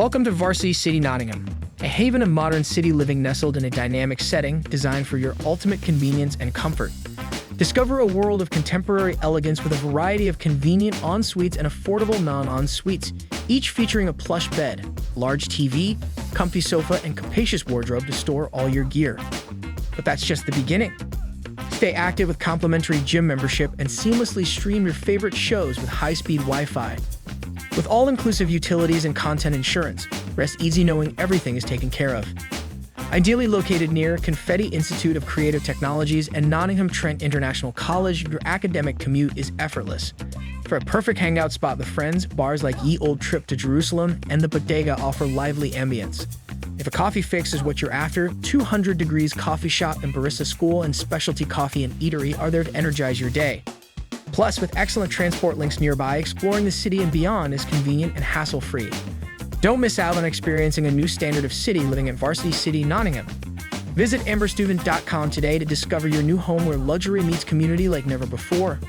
Welcome to Varsity City Nottingham, a haven of modern city living nestled in a dynamic setting designed for your ultimate convenience and comfort. Discover a world of contemporary elegance with a variety of convenient en-suites and affordable non-en-suites, each featuring a plush bed, large TV, comfy sofa, and capacious wardrobe to store all your gear. But that's just the beginning. Stay active with complimentary gym membership and seamlessly stream your favorite shows with high-speed Wi-Fi. With all-inclusive utilities and content insurance, rest easy knowing everything is taken care of. Ideally located near Confetti Institute of Creative Technologies and Nottingham Trent International College, your academic commute is effortless. For a perfect hangout spot with friends, bars like Ye Old Trip to Jerusalem and the Bodega offer lively ambience. If a coffee fix is what you're after, 200 Degrees Coffee Shop and Barista School and Specialty Coffee and Eatery are there to energize your day. Plus, with excellent transport links nearby, exploring the city and beyond is convenient and hassle-free. Don't miss out on experiencing a new standard of city living at Varsity City Nottingham. Visit ambersteuben.com today to discover your new home where luxury meets community like never before.